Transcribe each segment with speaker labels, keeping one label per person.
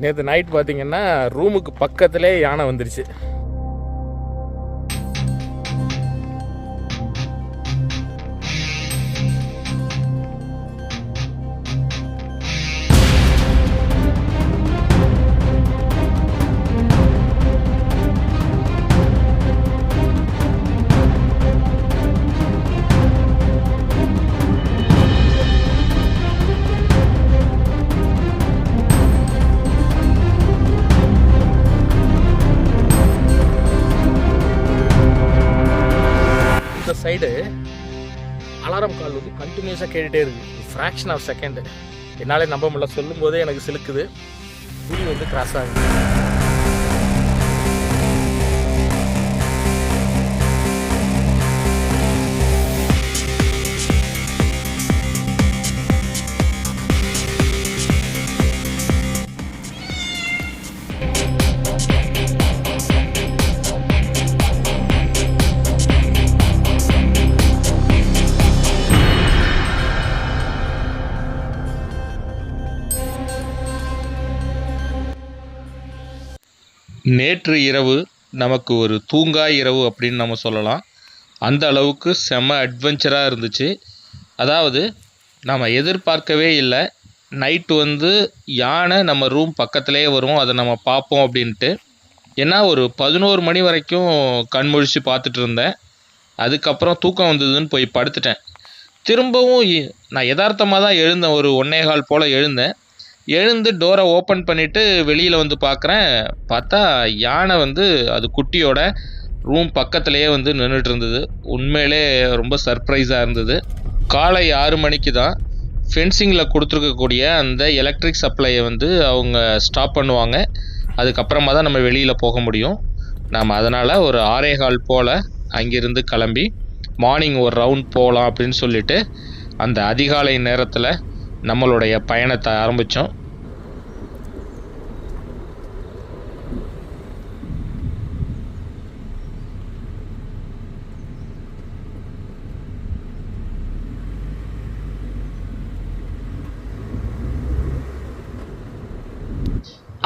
Speaker 1: நேற்று நைட் பார்த்தீங்கன்னா ரூமுக்கு பக்கத்திலே யானை வந்துருச்சு. சைடு அலாரம் கால் வந்து கண்டினியூஸாக கேட்டுகிட்டே இருக்குது. ஃப்ராக்ஷன் ஆஃப் செகண்டு என்னாலே நம்ப முடியல. சொல்லும் போதே எனக்கு சிலுக்குது. புலி வந்து கிராஸ் ஆகுது. நேற்று இரவு நமக்கு ஒரு தூங்கா இரவு அப்படின்னு நம்ம சொல்லலாம். அந்த அளவுக்கு செம்ம அட்வென்ச்சராக இருந்துச்சு. அதாவது நம்ம எதிர்பார்க்கவே இல்லை, நைட்டு வந்து யானை நம்ம ரூம் பக்கத்துலேயே வரும், அதை நம்ம பார்ப்போம் அப்படின்ட்டு. ஏன்னா ஒரு 11 மணி வரைக்கும் கண் முழிச்சு பார்த்துட்டு இருந்தேன். அதுக்கப்புறம் தூக்கம் வந்ததுன்னு போய் படுத்துட்டேன். திரும்பவும் நான் யதார்த்தமாக தான் எழுந்தேன். ஒரு 1:15 போல் எழுந்து டோரை ஓப்பன் பண்ணிவிட்டு வெளியில் வந்து பார்க்குறேன். பார்த்தா யானை வந்து அது குட்டியோட ரூம் பக்கத்துலேயே வந்து நின்றுட்டு இருந்தது. உண்மையிலே ரொம்ப சர்ப்ரைஸாக இருந்தது. காலை 6 மணிக்கு தான் ஃபென்சிங்கில் கொடுத்துருக்கக்கூடிய அந்த எலக்ட்ரிக் சப்ளையை வந்து அவங்க ஸ்டாப் பண்ணுவாங்க. அதுக்கப்புறமா தான் நம்ம வெளியில் போக முடியும். நாம் அதனால் ஒரு 6:15 போல் அங்கேருந்து கிளம்பி மார்னிங் ஒரு ரவுண்ட் போகலாம் அப்படின்னு சொல்லிட்டு அந்த அதிகாலை நேரத்தில் நம்மளுடைய பயணத்தை ஆரம்பித்தோம்.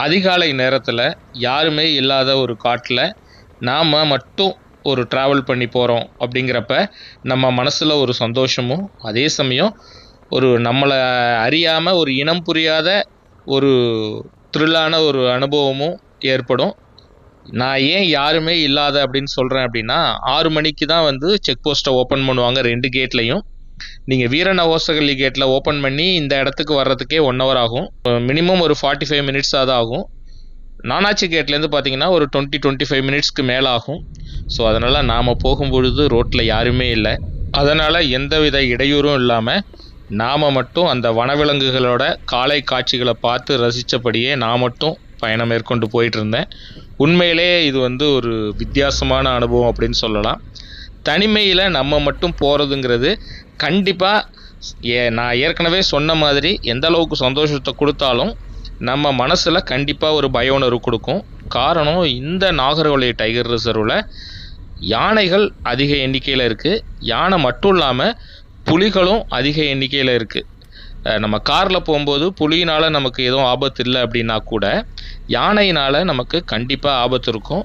Speaker 1: அதிகாலை நேரத்தில் யாருமே இல்லாத ஒரு காட்டில் நாம் மட்டும் ஒரு ட்ராவல் பண்ணி போகிறோம் அப்படிங்கிறப்ப நம்ம மனசில் ஒரு சந்தோஷமும், அதே சமயம் ஒரு நம்மளை அறியாமல் ஒரு இனம் புரியாத ஒரு த்ரில்லான ஒரு அனுபவமும் ஏற்படும். நான் ஏன் யாருமே இல்லாத அப்படின்னு சொல்கிறேன் அப்படின்னா, 6 மணிக்கு தான் வந்து செக் போஸ்ட்டை ஓப்பன் பண்ணுவாங்க 2 கேட்லேயும். நீங்கள் வீரநவோசகல்லி கேட்டில் ஓப்பன் பண்ணி இந்த இடத்துக்கு வர்றதுக்கே 1 hour ஆகும். மினிமம் ஒரு 45 மினிட்ஸாக தான் ஆகும். நானாச்சி கேட்லேருந்து பார்த்தீங்கன்னா ஒரு 20-25 மினிட்ஸ்க்கு மேலே ஆகும். ஸோ அதனால் நாம் போகும்பொழுது ரோட்டில் யாருமே இல்லை. அதனால் எந்தவித இடையூறும் இல்லாமல் நாம் மட்டும் அந்த வனவிலங்குகளோட காலை காட்சிகளை பார்த்து ரசித்தபடியே நான் மட்டும் பயணம் மேற்கொண்டு போயிட்டு இருந்தேன். உண்மையிலே இது வந்து ஒரு வித்தியாசமான அனுபவம் அப்படின்னு சொல்லலாம். தனிமையில் நம்ம மட்டும் போகிறதுங்கிறது கண்டிப்பாக நான் ஏற்கனவே சொன்ன மாதிரி எந்த அளவுக்கு சந்தோஷத்தை கொடுத்தாலும் நம்ம மனசில் கண்டிப்பாக ஒரு பய உணர்வு கொடுக்கும். காரணம், இந்த நாகர்கோவில் டைகர் ரிசர்வில் யானைகள் அதிக எண்ணிக்கையில் இருக்குது. யானை மட்டும் இல்லாமல் புலிகளும் அதிக எண்ணிக்கையில் இருக்குது. நம்ம காரில் போகும்போது புலியினால் நமக்கு எதுவும் ஆபத்து இல்லை அப்படின்னா கூட யானையினால் நமக்கு கண்டிப்பாக ஆபத்து இருக்கும்.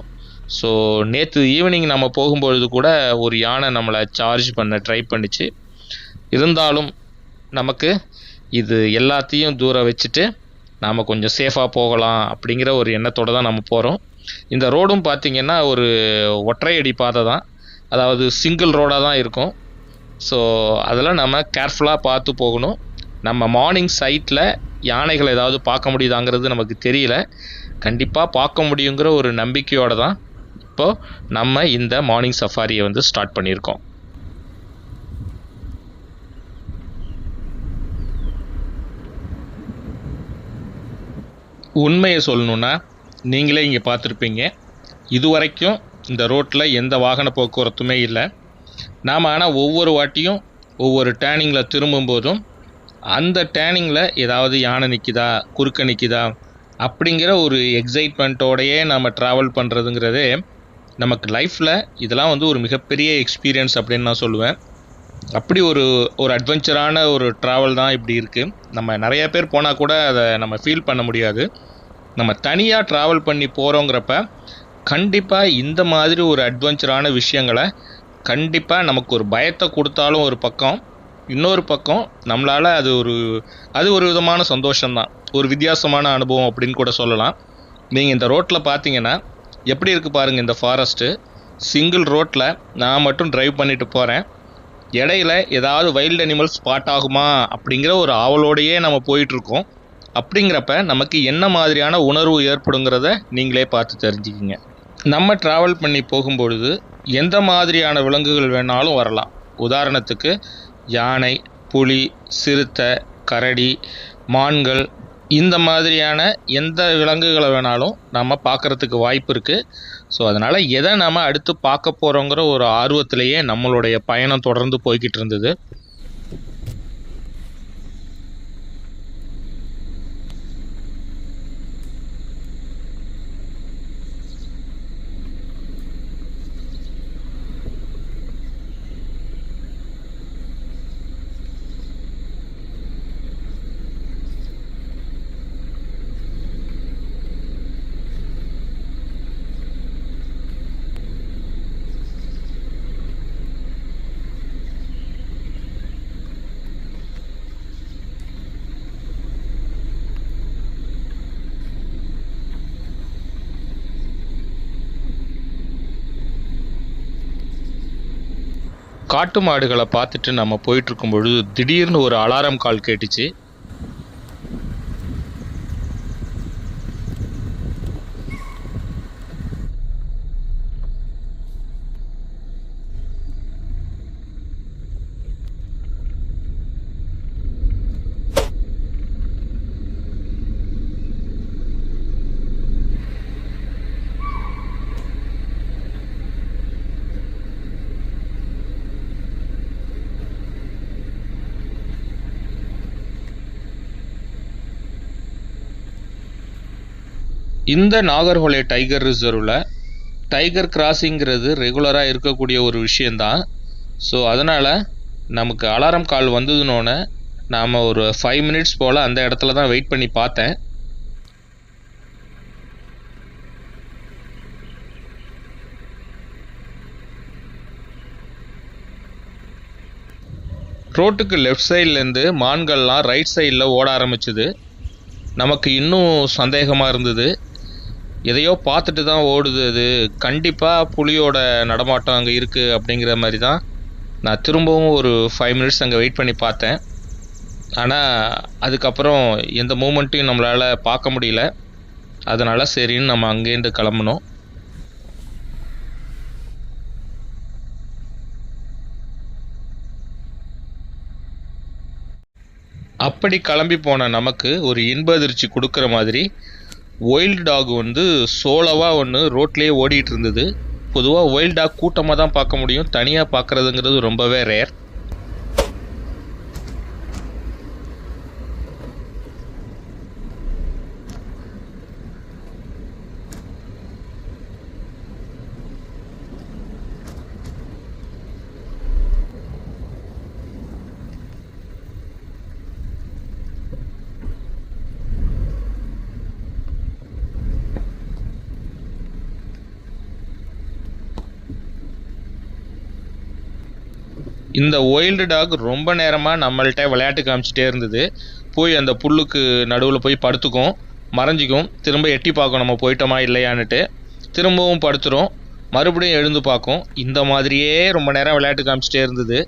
Speaker 1: ஸோ நேற்று ஈவினிங் நம்ம போகும்பொழுது கூட ஒரு யானை நம்மளை சார்ஜ் பண்ண ட்ரை பண்ணிச்சு. இருந்தாலும் நமக்கு இது எல்லாத்தையும் தூரம் வச்சுட்டு நாம் கொஞ்சம் சேஃபாக போகலாம் அப்படிங்கிற ஒரு எண்ணத்தோடு தான் நம்ம போகிறோம். இந்த ரோடும் பார்த்திங்கன்னா ஒரு ஒற்றையடி பாதை தான், அதாவது சிங்கிள் ரோடாக தான் இருக்கும். ஸோ அதெல்லாம் நம்ம கேர்ஃபுல்லாக பார்த்து போகணும். நம்ம மார்னிங் சைட்டில் யானைகள் ஏதாவது பார்க்க முடியுதாங்கிறது நமக்கு தெரியல. கண்டிப்பாக பார்க்க முடியுங்கிற ஒரு நம்பிக்கையோடு தான் இப்போது நம்ம இந்த மார்னிங் சஃபாரியை வந்து ஸ்டார்ட் பண்ணியிருக்கோம். உண்மையை சொல்லணுன்னா நீங்களே இங்கே பார்த்துருப்பீங்க, இதுவரைக்கும் இந்த ரோட்டில் எந்த வாகன போக்குவரத்துமே இல்லை. நாம் ஆனால் ஒவ்வொரு வாட்டியும் ஒவ்வொரு டேர்னிங்கில் திரும்பும்போதும் அந்த டேர்னிங்கில் ஏதாவது யானை நிற்கிதா, குறுக்க நிற்கிதா அப்படிங்கிற ஒரு எக்ஸைட்மெண்ட்டோடையே நம்ம ட்ராவல் பண்ணுறதுங்கிறதே நமக்கு லைஃப்பில் இதெல்லாம் வந்து ஒரு மிகப்பெரிய எக்ஸ்பீரியன்ஸ் அப்படின்னு நான் சொல்லுவேன். அப்படி ஒரு அட்வென்ச்சரான ஒரு ட்ராவல் தான் இப்படி இருக்குது. நம்ம நிறைய பேர் போனால் கூட அதை நம்ம ஃபீல் பண்ண முடியாது. நம்ம தனியாக ட்ராவல் பண்ணி போகிறோங்கிறப்ப கண்டிப்பாக இந்த மாதிரி ஒரு அட்வென்ச்சரான விஷயங்களை கண்டிப்பாக நமக்கு ஒரு பயத்தை கொடுத்தாலும் ஒரு பக்கம், இன்னொரு பக்கம் நம்மளால் அது ஒரு விதமான சந்தோஷம்தான், ஒரு வித்தியாசமான அனுபவம் அப்படின்னு கூட சொல்லலாம். நீங்கள் இந்த ரோட்டில் பார்த்தீங்கன்னா எப்படி இருக்குது பாருங்கள். இந்த ஃபாரஸ்ட்டு சிங்கிள் ரோட்டில் நான் மட்டும் டிரைவ் பண்ணிட்டு போகிறேன். இடையில ஏதாவது வைல்டு அனிமல்ஸ் ஸ்பாட் ஆகுமா அப்படிங்கிற ஒரு ஆவலோடையே நம்ம போயிட்டுருக்கோம். அப்படிங்கிறப்ப நமக்கு என்ன மாதிரியான உணர்வு ஏற்படுங்கிறத நீங்களே பார்த்து தெரிஞ்சுக்கிங்க. நம்ம ட்ராவல் பண்ணி போகும்பொழுது எந்த மாதிரியான விலங்குகள் வேணாலும் வரலாம். உதாரணத்துக்கு யானை, புலி, சிறுத்தை, கரடி, மான்கள், இந்த மாதிரியான எந்த விலங்குகளை வேணாலும் நம்ம பார்க்குறதுக்கு வாய்ப்பு இருக்குது. ஸோ அதனால் எதை நம்ம அடுத்து பார்க்க போகிறோங்கிற ஒரு ஆர்வத்திலேயே நம்மளுடைய பயணம் தொடர்ந்து போய்கிட்டு இருந்தது. காட்டு மாடுகளை பார்த்துட்டு நம்ம போயிட்டுருக்கும் பொழுது திடீர்னு ஒரு அலாரம் கால் கேட்டுச்சு. இந்த நாகர்ஹோலே டைகர் ரிசர்வில் டைகர் கிராசிங்கிறது ரெகுலராக இருக்கக்கூடிய ஒரு விஷயந்தான். ஸோ அதனால் நமக்கு அலாரம் கால் வந்ததுன்னொன்னே நாம் ஒரு 5 மினிட்ஸ் போல் அந்த இடத்துல தான் வெயிட் பண்ணி பார்த்தேன். ரோட்டுக்கு லெஃப்ட் சைட்லேருந்து மான்கள்லாம் ரைட் சைடில் ஓட ஆரம்பிச்சுது. நமக்கு இன்னும் சந்தேகமாக இருந்தது, எதையோ பார்த்துட்டு தான் ஓடுது, அது கண்டிப்பாக புலியோட நடமாட்டம் அங்கே இருக்குது அப்படிங்கிற மாதிரி தான் நான் திரும்பவும் ஒரு 5 மினிட்ஸ் அங்கே வெயிட் பண்ணி பார்த்தேன். ஆனால் அதுக்கப்புறம் எந்த மூமெண்ட்டையும் நம்மளால் பார்க்க முடியல. அதனால் சரின்னு நம்ம அங்கேருந்து கிளம்புனோம். அப்படி கிளம்பி போன நமக்கு ஒரு இன்ப அதிர்ச்சி கொடுக்குற மாதிரி ஒயில்டு டாக் சோலோவாக ஒன்று ரோட்லேயே ஓடிட்டு இருந்தது. பொதுவாக ஒயில்டு டாக் கூட்டமாக தான் பார்க்க முடியும், தனியாக பார்க்குறதுங்கிறது ரொம்பவே ரேர். இந்த ஒயில்டு டாக் ரொம்ப நேரமாக நம்மள்கிட்ட விளையாட்டு காமிச்சிட்டே இருந்தது. போய் அந்த புல்லுக்கு நடுவில் போய் படுத்துக்கும், மறைஞ்சிக்கும், திரும்ப எட்டி பார்க்கும் நம்ம போயிட்டோமா இல்லையான்னுட்டு, திரும்பவும் படுத்துரும், மறுபடியும் எழுந்து பார்க்கும். இந்த மாதிரியே ரொம்ப நேரம் விளையாட்டு காமிச்சிட்டே இருந்தது.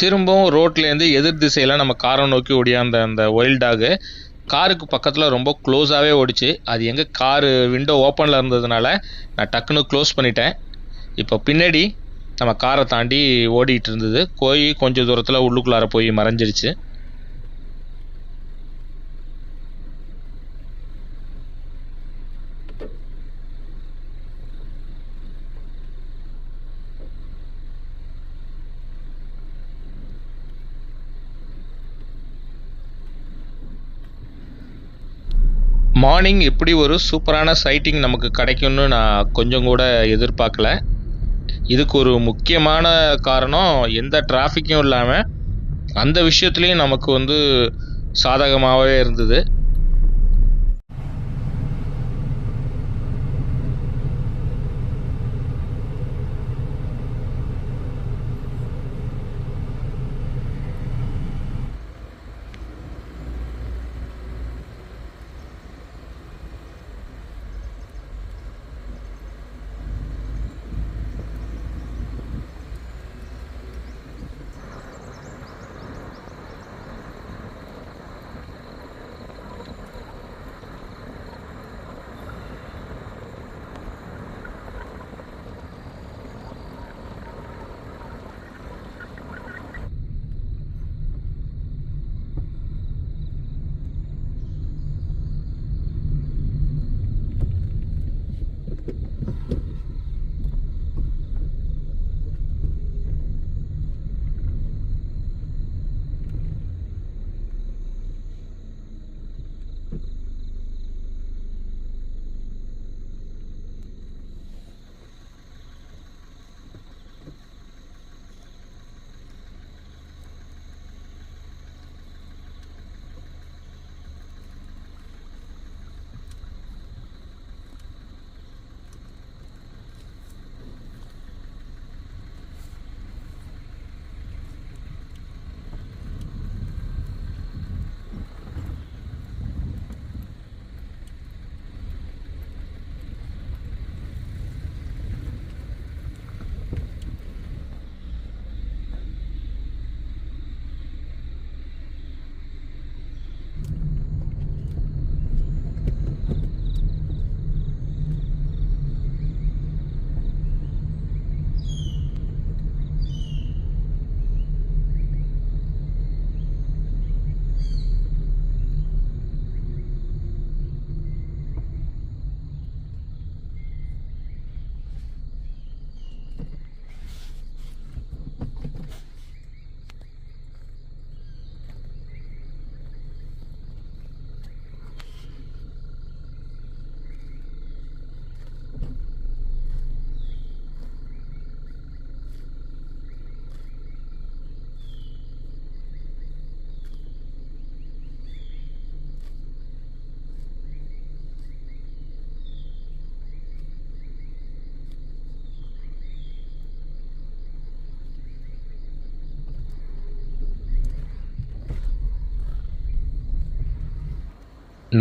Speaker 1: திரும்பவும் ரோட்லேருந்து எதிர் திசையில் நம்ம காரை நோக்கி ஓடியாந்த அந்த ஒயில்ட் டாகு காருக்கு பக்கத்தில் ரொம்ப க்ளோஸாகவே ஓடிச்சு. அது எங்கள் காரு விண்டோ ஓப்பனில் இருந்ததுனால நான் டக்குன்னு க்ளோஸ் பண்ணிட்டேன். இப்போ பின்னாடி நம்ம காரை தாண்டி ஓடிட்டு இருந்தது, போய் கொஞ்சம் தூரத்தில் உள்ளுக்குள்ளார போய் மறைஞ்சிருச்சு. மார்னிங் இப்படி ஒரு சூப்பரான சைட்டிங் நமக்கு கிடைக்கும்னு நான் கொஞ்சம் கூட எதிர்பார்க்கல. இதுக்கு ஒரு முக்கியமான காரணம் எந்த டிராஃபிக்கும் இல்லாமல் அந்த விஷயத்துலேயும் நமக்கு சாதகமாகவே இருந்தது.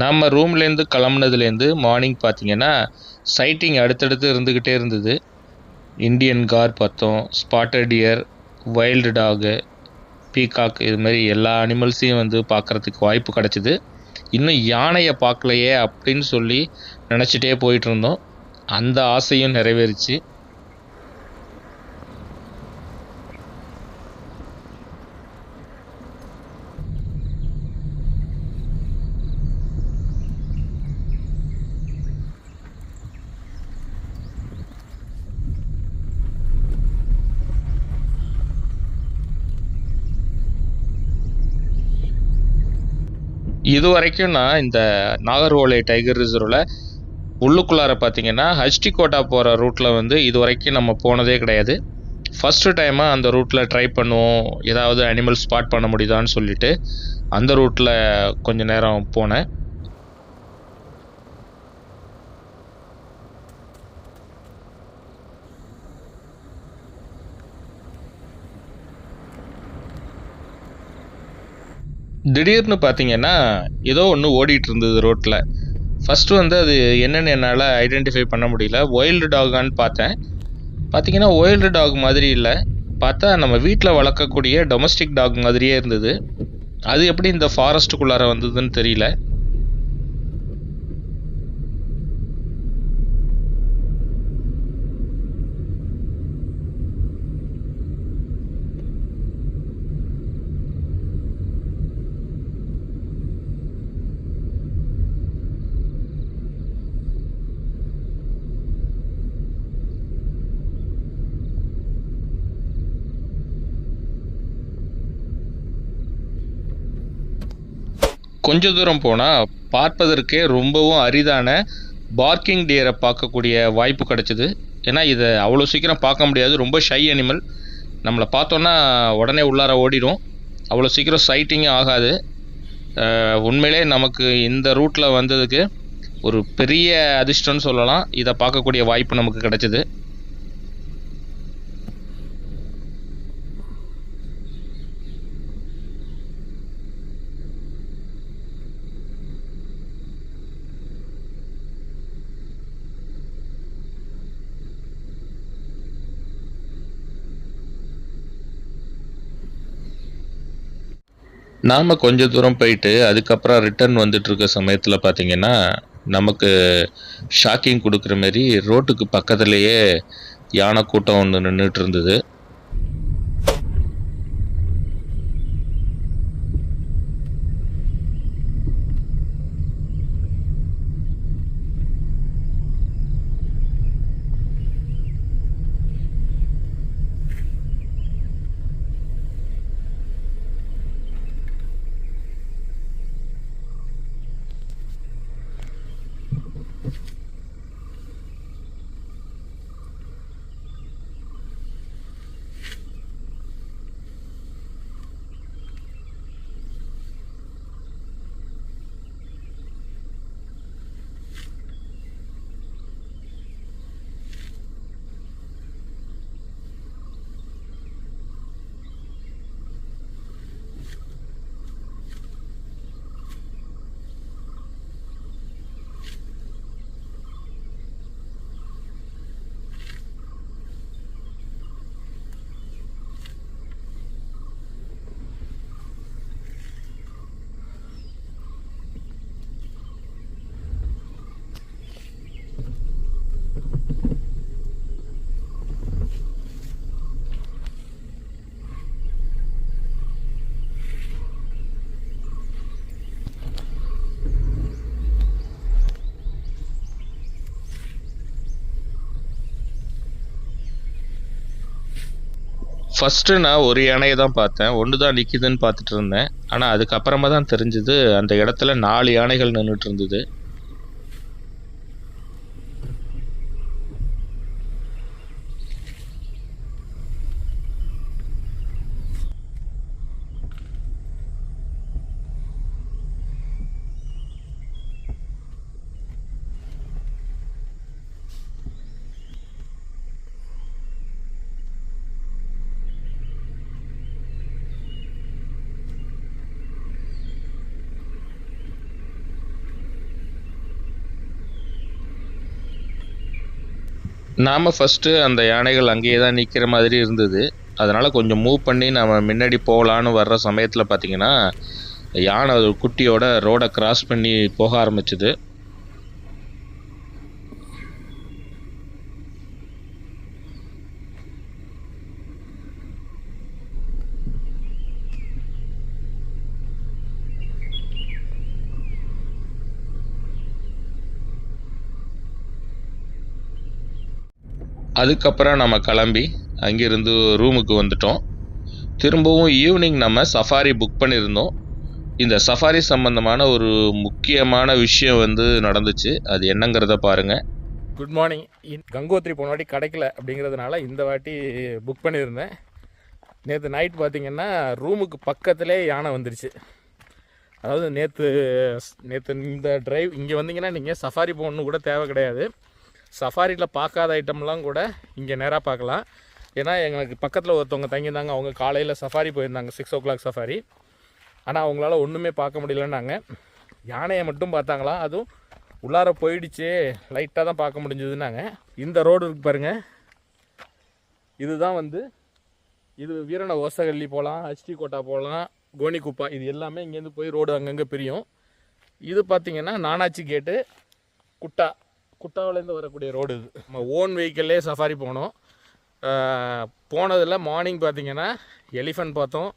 Speaker 1: நம்ம ரூம்லேருந்து கிளம்புனதுலேருந்து மார்னிங் பார்த்தீங்கன்னா சைட்டிங் அடுத்தடுத்து இருந்துக்கிட்டே இருந்தது. இண்டியன் கார் பார்த்தோம், spotted dear, wild dog, peacock, இது மாதிரி எல்லா அனிமல்ஸையும் பார்க்குறதுக்கு வாய்ப்பு கிடச்சிது. இன்னும் யானையை பார்க்கலையே அப்படின்னு சொல்லி நினச்சிட்டே போயிட்டு இருந்தோம். அந்த ஆசையும் நிறைவேறிச்சு. இது வரைக்கும் நான் இந்த நாகர்ஹோலை டைகர் ரிசர்வில் உள்ளுக்குள்ளார பார்த்தீங்கன்னா ஹச்டி கோட்டா போகிற ரூட்டில் இது வரைக்கும் நம்ம போனதே கிடையாது. ஃபஸ்ட்டு டைமாக அந்த ரூட்டில் ட்ரை பண்ணுவோம், ஏதாவது அனிமல் ஸ்பாட் பண்ண முடியுதான்னு சொல்லிட்டு அந்த ரூட்டில் கொஞ்சம் நேரம் போனேன். திடீர்னு பார்த்தீங்கன்னா ஏதோ ஒன்று ஓடிட்டு இருந்தது ரோட்டில். ஃபஸ்ட்டு அது என்னென்னு என்னால் ஐடென்டிஃபை பண்ண முடியல. ஒயில்டு டாகான்னு பார்த்தேன். பார்த்தீங்கன்னா ஒயில்டு டாக் மாதிரி இல்லை, பார்த்தா நம்ம வீட்டில் வளர்க்கக்கூடிய டொமஸ்டிக் டாக் மாதிரியே இருந்தது. அது எப்படி இந்த ஃபாரஸ்ட்டுக்குள்ளார வந்ததுன்னு தெரியல. கொஞ்ச தூரம் போனால் பார்ப்பதற்கே ரொம்பவும் அரிதான பார்க்கிங் டியரை பார்க்கக்கூடிய வாய்ப்பு கிடச்சிது. ஏன்னா இதை அவ்வளோ சீக்கிரம் பார்க்க முடியாது, ரொம்ப ஷை அனிமல். நம்மளை பார்த்தோன்னா உடனே உள்ளார ஓடிடும், அவ்வளோ சீக்கிரம் சைட்டிங்கும் ஆகாது. உண்மையிலே நமக்கு இந்த ரூட்டில் வந்ததுக்கு ஒரு பெரிய அதிர்ஷ்டம்னு சொல்லலாம். இதை பார்க்கக்கூடிய வாய்ப்பு நமக்கு கிடச்சிது. நாம் கொஞ்சம் தூரம் போயிட்டு அதுக்கப்புறம் ரிட்டர்ன் வந்துட்டு இருக்க சமயத்தில் பார்த்தீங்கன்னா, நமக்கு ஷாக்கிங் கொடுக்குற மாரி ரோட்டுக்கு பக்கத்துலேயே யானை கூட்டம் ஒன்று நின்றுட்டு இருந்தது. ஃபஸ்ட்டு நான் ஒரு யானையை தான் பார்த்தேன், ஒன்று தான் நிற்கிதுன்னு பார்த்துட்டு இருந்தேன். ஆனால் அதுக்கப்புறமா தான் தெரிஞ்சுது அந்த இடத்துல 4 யானைகள் நின்றுட்டு இருந்தது. நாம் ஃபஸ்ட்டு அந்த யானைகள் அங்கேயே தான் நிற்கிற மாதிரி இருந்தது. அதனால் கொஞ்சம் மூவ் பண்ணி நம்ம முன்னாடி போகலான்னு வர்ற சமயத்தில் பார்த்திங்கன்னா, யானை ஒரு குட்டியோட ரோடை கிராஸ் பண்ணி போக ஆரம்பிச்சுது. அதுக்கப்புறம் நம்ம கிளம்பி அங்கேருந்து ரூமுக்கு வந்துட்டோம். திரும்பவும் ஈவினிங் நம்ம சஃபாரி புக் பண்ணியிருந்தோம். இந்த சஃபாரி சம்மந்தமான ஒரு முக்கியமான விஷயம் நடந்துச்சு. அது என்னங்கிறத பாருங்கள்.
Speaker 2: Good morning. கங்கோத்ரி போன வாட்டி கிடைக்கல அப்படிங்கிறதுனால இந்த வாட்டி புக் பண்ணியிருந்தேன். நேற்று நைட் பார்த்திங்கன்னா ரூமுக்கு பக்கத்துலேயே யானை வந்துருச்சு. அதாவது நேற்று இந்த டிரைவ் இங்கே வந்தீங்கன்னா நீங்கள் சஃபாரி போகணுன்னு கூட தேவை கிடையாது. சஃபாரியில் பார்க்காத ஐட்டம்லாம் கூட இங்கே நேராக பார்க்கலாம். ஏன்னா எங்களுக்கு பக்கத்தில் ஒருத்தவங்க தங்கியிருந்தாங்க, அவங்க காலையில் சஃபாரி போயிருந்தாங்க, 6 o'clock சஃபாரி. ஆனால் அவங்களால ஒன்றுமே பார்க்க முடியலன்னாங்க. யானையை மட்டும் பார்த்தாங்களாம், அதுவும் உள்ளார போயிடுச்சு, லைட்டாக தான் பார்க்க முடிஞ்சதுன்னாங்க. இந்த ரோடு இருக்கு பாருங்கள், இதுதான் இது வீரன ஓசகல்லி போகலாம், ஹச்டி கோட்டா போகலாம், கோனிக்குப்பா, இது எல்லாமே இங்கேருந்து போய் ரோடு அங்கங்கே பிரியும். இது பார்த்திங்கன்னா நானாச்சி கேட்டு குட்டாவிலேருந்து வரக்கூடிய ரோடு. இது நம்ம ஓன் வெஹிக்கிள்லே சஃபாரி போனோம். போனதில் மார்னிங் பார்த்திங்கன்னா எலிஃபண்ட் பார்த்தோம்.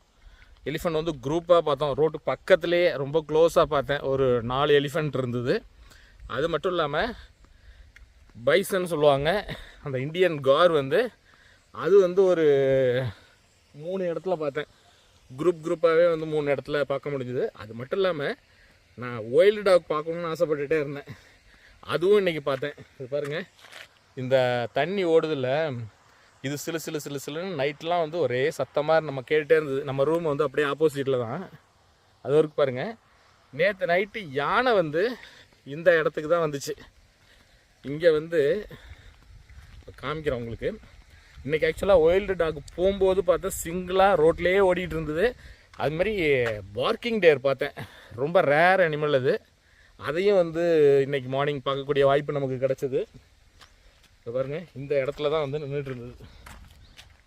Speaker 2: எலிஃபண்ட் குரூப்பாக பார்த்தோம். ரோட்டு பக்கத்துலேயே ரொம்ப க்ளோஸாக பார்த்தேன். ஒரு 4 எலிஃபண்ட் இருந்தது. அது மட்டும் இல்லாமல் பைசன் சொல்லுவாங்க, அந்த இந்தியன் கார் அது ஒரு 3 இடத்துல பார்த்தேன். குரூப்பாகவே 3 இடத்துல பார்க்க முடிஞ்சுது. அது மட்டும் இல்லாமல் நான் ஒயில்டு டாக் பார்க்கணுன்னு ஆசைப்பட்டுட்டே இருந்தேன். அதுவும் இன்றைக்கி பார்த்தேன். இது பாருங்கள், இந்த தண்ணி ஓடுதில்ல, இது சிலுன்னு நைட்லாம் வந்து ஒரே சத்தமாக நம்ம கேட்டுகிட்டே இருந்தது. நம்ம ரூம் வந்து அப்படியே ஆப்போசிட்டில் தான் அது வரைக்கும் பாருங்கள். நேற்று நைட்டு யானை வந்து இந்த இடத்துக்கு தான் வந்துச்சு. இங்கே வந்து காமிக்கிறேன் உங்களுக்கு. இன்றைக்கி ஆக்சுவலாக ஒயில்டு டாக் போகும்போது பார்த்தா சிங்கிளாக ரோட்லேயே ஓடிட்டு இருந்தது. அதுமாதிரி பார்க்கிங் டேர் பார்த்தேன், ரொம்ப ரேர் அனிமல் அது. அதையும் வந்து இன்றைக்கி மார்னிங் பார்க்கக்கூடிய வாய்ப்பு நமக்கு கிடச்சிது. இப்போ பாருங்கள், இந்த இடத்துல தான் வந்து நின்றுட்டு இருந்தது.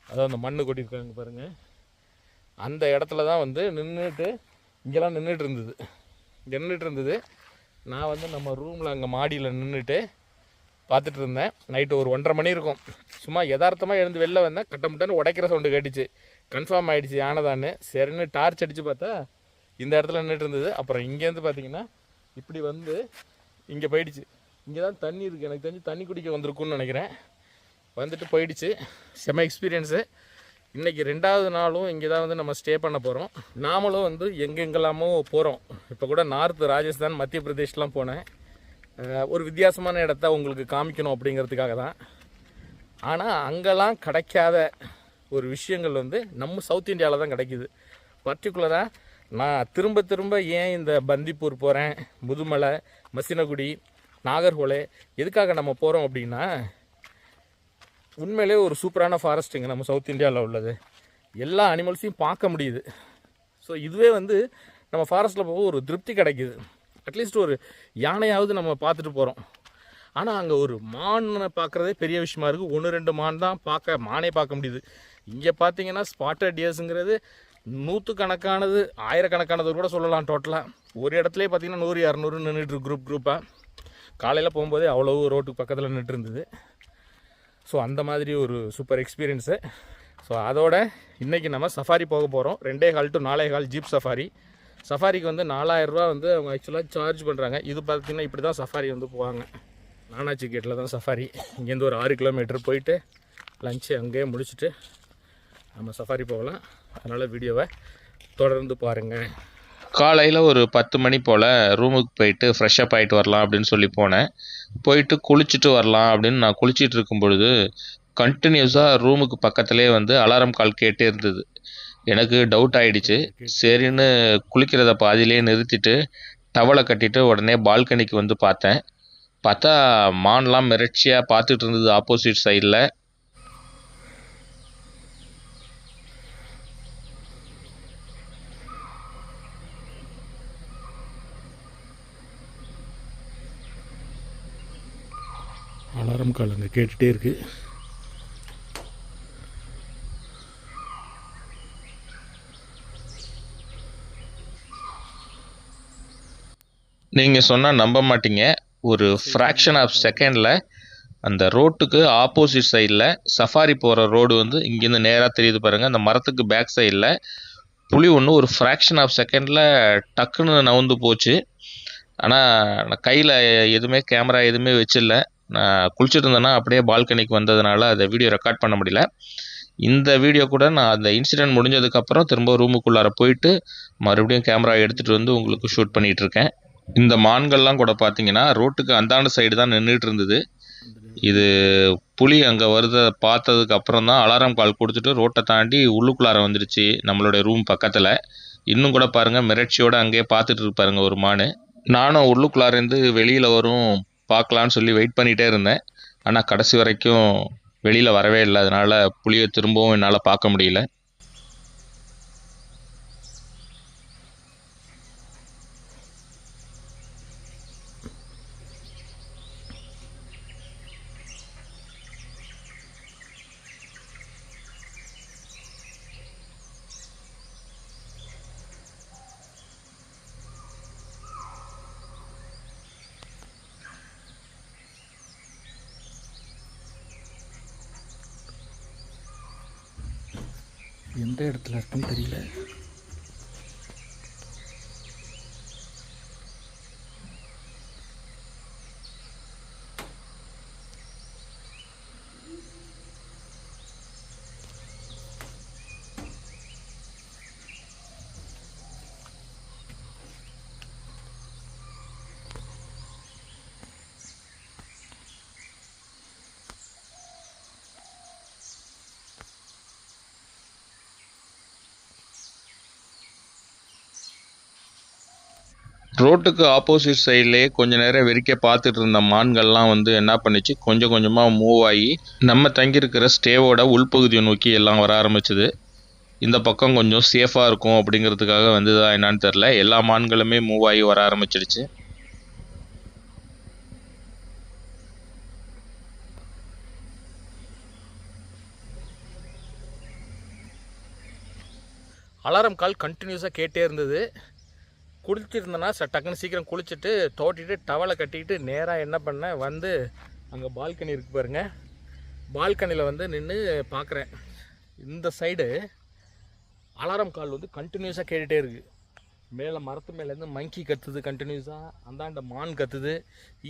Speaker 2: அதாவது அந்த மண்ணு கொட்டியிருக்காங்க பாருங்கள், அந்த இடத்துல தான் வந்து இங்கெல்லாம் நின்றுட்டு இருந்தது. நான் வந்து நம்ம ரூமில் அங்கே மாடியில் நின்றுட்டு பார்த்துட்டு இருந்தேன். நைட்டு ஒரு 1:30 மணி இருக்கும். சும்மா யதார்த்தமாக எழுந்து வெளில வந்தேன். கட்டமுட்டன்னு உடைக்கிற சவுண்டு கேட்டுச்சு. கன்ஃபார்ம் ஆகிடுச்சு யானைதான்னு. சரின்னு டார்ச் அடித்து பார்த்தா இந்த இடத்துல நின்றுட்டு இருந்தது. அப்புறம் இங்கேருந்து பார்த்தீங்கன்னா இப்படி வந்து இங்கே போயிடுச்சு. இங்கே தான் தண்ணி இருக்குது, எனக்கு தெரிஞ்சு தண்ணி குடிக்க வந்திருக்குன்னு நினைக்கிறேன். வந்துட்டு போயிடுச்சு. செம்ம எக்ஸ்பீரியன்ஸு. இன்றைக்கி 2வது நாளும் இங்கே தான் வந்து நம்ம ஸ்டே பண்ண போகிறோம். நாமளும் வந்து எங்கெங்கெல்லாமோ போகிறோம். இப்போ கூட நார்த் ராஜஸ்தான், மத்திய பிரதேஷ்லாம் போனேன். ஒரு வித்தியாசமான இடத்த உங்களுக்கு காமிக்கணும் அப்படிங்கிறதுக்காக தான். ஆனால் அங்கெல்லாம் கிடைக்காத ஒரு விஷயங்கள் வந்து நம்ம சவுத் இந்தியாவில் தான் கிடைக்கிது. பர்டிகுலராக நான் திரும்ப ஏன் இந்த பந்திப்பூர் போகிறேன், முதுமலை, மசினகுடி, நாகர்கோலை எதுக்காக நம்ம போகிறோம் அப்படின்னா, உண்மையிலே ஒரு சூப்பரான ஃபாரஸ்ட்டுங்க நம்ம சவுத் இந்தியாவில் உள்ளது. எல்லா அனிமல்ஸையும் பார்க்க முடியுது. ஸோ இதுவே வந்து நம்ம ஃபாரஸ்ட்டில் போக ஒரு திருப்தி கிடைக்கிது. அட்லீஸ்ட் ஒரு யானையாவது நம்ம பார்த்துட்டு போகிறோம். ஆனால் அங்கே ஒரு மானை பார்க்குறதே பெரிய விஷயமா இருக்குது. 1-2 மான் தான் மானே பார்க்க முடியுது. இங்கே பார்த்தீங்கன்னா ஸ்பாட்டட் டியர்ஸுங்கிறது 100கணக்கானது, 1000கணக்கானது கூட சொல்லலாம். டோட்டலாக ஒரு இடத்துலேயே பார்த்தீங்கன்னா 100-200 நின்றுட்டு குரூப்பாக. காலையில் போகும்போதே அவ்வளோ ரோட்டுக்கு பக்கத்தில் நின்றுட்டு இருந்தது. ஸோ அந்த மாதிரி ஒரு சூப்பர் எக்ஸ்பீரியன்ஸு. ஸோ அதோட இன்றைக்கி நம்ம சஃபாரி போக போகிறோம். 2.25 to 4.25 ஜீப் சஃபாரி. சஃபாரிக்கு வந்து 4000 ரூபா வந்து அவங்க ஆக்சுவலாக சார்ஜ் பண்ணுறாங்க. இது பார்த்திங்கன்னா இப்படி தான் சஃபாரி வந்து போவாங்க. நானாச்சி கேட்டில் தான் சஃபாரி. இங்கேருந்து ஒரு 6 கிலோமீட்டர் போயிட்டு லஞ்சு அங்கேயே முடிச்சுட்டு நம்ம சஃபாரி போகலாம். அதனால் வீடியோவை தொடர்ந்து பாருங்கள்.
Speaker 1: காலையில் ஒரு 10 மணி போல் ரூமுக்கு போயிட்டு ஃப்ரெஷ்ஷப் ஆகிட்டு வரலாம் அப்படின்னு சொல்லி போனேன். போயிட்டு குளிச்சுட்டு வரலாம் அப்படின்னு நான் குளிச்சிட்டு இருக்கும் பொழுது கண்டினியூஸாக ரூமுக்கு பக்கத்துலேயே வந்து அலாரம் கால் கேட்டே இருந்தது. எனக்கு டவுட் ஆகிடுச்சு. சரின்னு குளிக்கிறத பாதியிலே நிறுத்திட்டு டவலை கட்டிட்டு உடனே பால்கனிக்கு வந்து பார்த்தா மான்லாம் மிரட்சியாக பார்த்துட்டு இருந்தது ஆப்போசிட் சைடில்.
Speaker 2: அலாரம் கால் அங்கே கேட்டுகிட்டே இருக்குது.
Speaker 1: நீங்கள் சொன்னால் நம்ப மாட்டீங்க, ஒரு ஃப்ராக்ஷன் ஆஃப் செகண்டில் அந்த ரோட்டுக்கு ஆப்போசிட் சைடில் சஃபாரி போகிற ரோடு வந்து இங்கேருந்து நேராக தெரியுது பாருங்கள். அந்த மரத்துக்கு பேக் சைடில் புலி ஒன்று ஒரு ஃப்ராக்ஷன் ஆஃப் செகண்டில் டக்குன்னு நவுந்து போச்சு. ஆனால் நான் கையில் எதுவுமே கேமரா எதுவுமே வச்சில்ல. நான் குளிச்சுட்டு இருந்தேன்னா அப்படியே பால்கனிக்கு வந்ததுனால அதை வீடியோ ரெக்கார்ட் பண்ண முடியல. இந்த வீடியோ கூட நான் அந்த இன்சிடென்ட் முடிஞ்சதுக்கப்புறம் திரும்ப ரூமுக்குள்ளார போயிட்டு மறுபடியும் கேமரா எடுத்துகிட்டு வந்து உங்களுக்கு ஷூட் பண்ணிகிட்ருக்கேன். இந்த மான்கள்லாம் கூட பார்த்தீங்கன்னா ரோட்டுக்கு அந்தாண்ட சைடு தான் நின்றுட்டு இருந்தது. இது புலி அங்கே வருதை பார்த்ததுக்கு அப்புறம் தான் அலாரம் கால் கொடுத்துட்டு ரோட்டை தாண்டி உள்ளுக்குள்ளார வந்துடுச்சு நம்மளுடைய ரூம் பக்கத்தில். இன்னும் கூட பாருங்கள் மிரட்சியோடு அங்கேயே பார்த்துட்டு இருப்பாருங்க ஒரு மான். நானும் உள்ளுக்குள்ளாரேருந்து வெளியில் வரும் பார்க்கலான்னு சொல்லி வெயிட் பண்ணிகிட்டே இருந்தேன். ஆனால் கடைசி வரைக்கும் வெளியில் வரவே இல்லை. அதனால் புலியை திரும்பவும் என்னால் பார்க்க முடியல.
Speaker 2: எந்த இடத்துல இருக்குன்னு தெரியல.
Speaker 1: ரோட்டுக்கு ஆப்போசிட் சைட்லேயே கொஞ்ச நேரம் வெறிக்க பார்த்துட்டு இருந்த மான்கள்லாம் வந்து என்ன பண்ணிச்சு, கொஞ்சம் கொஞ்சமாக மூவ் ஆகி நம்ம தங்கியிருக்கிற ஸ்டேவோட உள்பகுதியை நோக்கி எல்லாம் வர ஆரம்பிச்சுது. இந்த பக்கம் கொஞ்சம் சேஃபாக இருக்கும் அப்படிங்கிறதுக்காக வந்ததா என்னான்னு தெரில, எல்லா மான்களுமே மூவ் ஆகி வர ஆரம்பிச்சிடுச்சு.
Speaker 2: அலாரம் கால் கண்டினியூஸாக கேட்டே இருந்தது. குளிச்சிருந்தேன்னா டக்குன்னு சீக்கிரம் குளிச்சுட்டு தோட்டிட்டு டவலை கட்டிட்டு நேராக என்ன பண்ணேன், வந்து அங்கே பால்கனி இருக்குது பாருங்கள், பால்கனியில் வந்து நின்று பார்க்குறேன். இந்த சைடு அலாரம் கால் வந்து கண்டினியூஸாக கேட்டுகிட்டே இருக்குது. மேலே மரத்து மேலேருந்து மங்கி கத்துது கண்டினியூஸாக, அந்தாண்ட மான் கத்துது.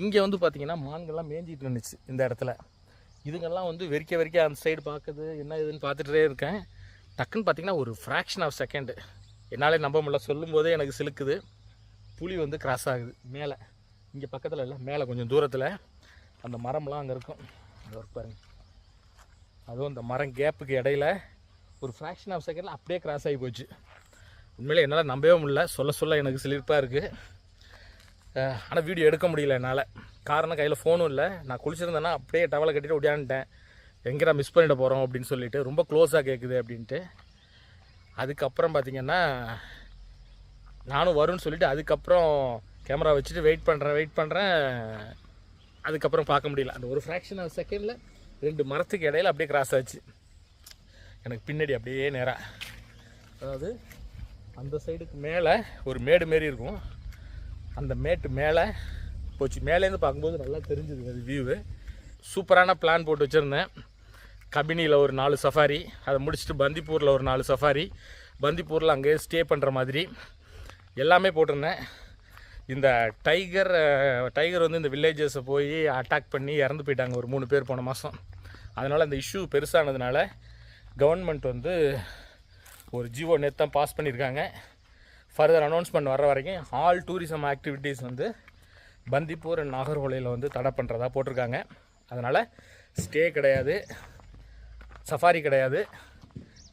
Speaker 2: இங்கே வந்து பார்த்திங்கன்னா மான்கள்லாம் மேய்ஞ்சிட்டு இருந்துச்சு இந்த இடத்துல. இதுங்கெல்லாம் வந்து வெறிக்க அந்த சைடு பார்க்குது, என்ன இதுன்னு பார்த்துட்டே இருக்கேன். டக்குன்னு பார்த்திங்கன்னா ஒரு ஃப்ராக்ஷன் ஆஃப் செகண்டு, என்னாலே நம்ப முடியல, சொல்லும் போதே எனக்கு சிலுக்குது. புலி வந்து கிராஸ் ஆகுது மேலே, இங்கே பக்கத்தில் இல்லை, மேலே கொஞ்சம் தூரத்தில் அந்த மரம்லாம் அங்கே இருக்கும். அது ஒர்க் பாருங்க, அதுவும் அந்த மரம் கேப்புக்கு இடையில ஒரு ஃப்ராக்ஷன் ஆஃப் செகண்டில் அப்படியே கிராஸ் ஆகி போச்சு. உண்மையிலே என்னால் நம்பவே முடியல, சொல்ல எனக்கு சிலிர்ப்பாக இருக்குது. ஆனால் வீடியோ எடுக்க முடியல என்னால். காரணம் கையில் ஃபோனும் இல்லை. நான் குளிச்சிருந்தேன்னா அப்படியே டவலை கட்டிட்டு ஓடியான்ட்டேன், எங்கேடா மிஸ் பண்ணிட்டு போகிறோம் அப்படின்னு சொல்லிட்டு, ரொம்ப க்ளோஸாக கேட்குது அப்படின்ட்டு. அதுக்கப்புறம் பார்த்திங்கன்னா நானும் வரும்னு சொல்லிவிட்டு அதுக்கப்புறம் கேமரா வச்சுட்டு வெயிட் பண்ணுறேன். அதுக்கப்புறம் பார்க்க முடியல. அந்த ஒரு ஃப்ராக்ஷன் ஆஃப் செகண்டில் 2 மரத்துக்கு இடையில அப்படியே கிராஸ் ஆச்சு. எனக்கு பின்னாடி அப்படியே நேராக, அதாவது அந்த சைடுக்கு மேலே ஒரு மேடு மாரி இருக்கும், அந்த மேட்டு மேலே போச்சு. மேலேருந்து பார்க்கும்போது நல்லா தெரிஞ்சுது அது வியூவு. சூப்பரான பிளான் போட்டு வச்சுருந்தேன். கபினியில் ஒரு 4 சஃபாரி, அதை முடிச்சுட்டு பந்திப்பூரில் ஒரு 4 சஃபாரி, பந்திப்பூரில் அங்கேயே ஸ்டே பண்ணுற மாதிரி எல்லாமே போட்டிருந்தேன். இந்த டைகர் வந்து இந்த வில்லேஜஸை போய் அட்டாக் பண்ணி இறந்து போயிட்டாங்க ஒரு 3 பேர் போன மாதம். அதனால் அந்த இஷ்யூ பெருசானதுனால கவர்மெண்ட் வந்து ஒரு ஜிஓ நேற்று தான் பாஸ் பண்ணியிருக்காங்க. ஃபர்தர் அனௌன்ஸ்மெண்ட் வர வரைக்கும் ஆல் டூரிசம் ஆக்டிவிட்டீஸ் வந்து பந்திப்பூர் அண்ட் நாகர்கோயிலில் வந்து தடை பண்ணுறதா போட்டிருக்காங்க. அதனால் ஸ்டே கிடையாது, சஃபாரி கிடையாது,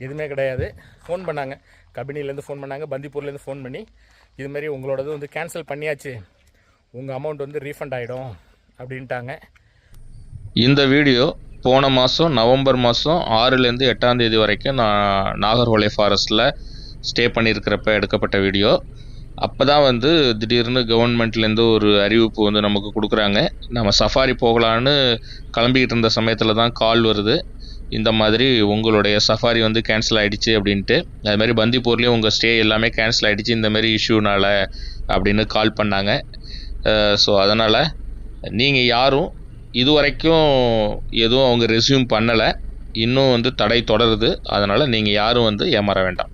Speaker 2: எதுவுமே கிடையாது. ஃபோன் பண்ணாங்க, கபினிலேருந்து ஃபோன் பண்ணாங்க, பந்திப்பூர்லேருந்து ஃபோன் பண்ணி இதுமாரி உங்களோடது வந்து கேன்சல் பண்ணியாச்சு, உங்கள் அமௌண்ட் வந்து ரீஃபண்ட் ஆகிடும் அப்படின்ட்டாங்க.
Speaker 1: இந்த வீடியோ போன மாதம் நவம்பர் மாதம் 6லேருந்து 8ஆம் தேதி வரைக்கும் நான் நாகர்கோலை ஃபாரஸ்ட்டில் ஸ்டே பண்ணியிருக்கிறப்ப எடுக்கப்பட்ட வீடியோ. அப்போ தான் வந்து திடீர்னு கவர்மெண்ட்லேருந்து ஒரு அறிவிப்பு வந்து நமக்கு கொடுக்குறாங்க. நம்ம சஃபாரி போகலான்னு கிளம்பிக்கிட்டு இருந்த சமயத்தில் தான் கால் வருது, இந்த மாதிரி உங்களுடைய சஃபாரி வந்து கேன்சல் ஆகிடுச்சு அப்படின்ட்டு. அதுமாதிரி பந்திப்பூர்லேயும் உங்கள் ஸ்டே எல்லாமே கேன்சல் ஆகிடுச்சு இந்தமாரி இஷ்யூனால் அப்படின்னு கால் பண்ணாங்க. ஸோ அதனால் நீங்கள் யாரும் இது வரைக்கும் எதுவும் அவங்க ரெஸ்யூம் பண்ணலை, இன்னும் வந்து தடை தொடருது. அதனால் நீங்கள் யாரும் வந்து ஏமாற வேண்டாம்.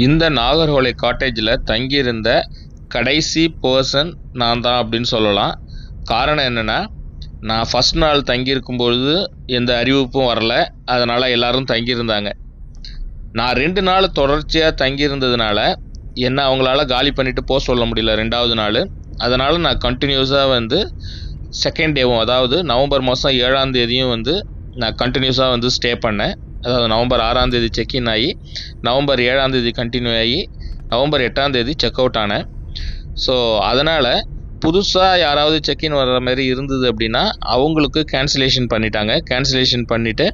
Speaker 1: இந்த நாகர்கோலை காட்டேஜில் தங்கியிருந்த கடைசி பர்சன் நான் தான் அப்படின்னு சொல்லலாம். காரணம் என்னென்னா, நான் ஃபஸ்ட் நாள் தங்கியிருக்கும்பொழுது எந்த அறிவிப்பும் வரலை, அதனால் எல்லோரும் தங்கியிருந்தாங்க. நான் 2 நாள் தொடர்ச்சியாக தங்கியிருந்ததுனால என்ன அவங்களால காலி பண்ணிவிட்டு போக சொல்ல முடியல 2வது நாள். அதனால் நான் கண்டினியூஸாக வந்து செகண்ட் டேவும், அதாவது நவம்பர் மாதம் 7ஆம் தேதியும் வந்து நான் கண்டினியூஸாக வந்து ஸ்டே பண்ணேன். அதாவது நவம்பர் 6ஆம் தேதி செக்இன் ஆகி நவம்பர் 7ஆம் தேதி கண்டினியூ ஆகி நவம்பர் 8ஆம் தேதி செக் அவுட் ஆனேன். ஸோ அதனால் புதுசாக யாராவது செக்இன் வர்ற மாதிரி இருந்தது அப்படின்னா அவங்களுக்கு கேன்சலேஷன் பண்ணிட்டாங்க. கேன்சலேஷன் பண்ணிவிட்டு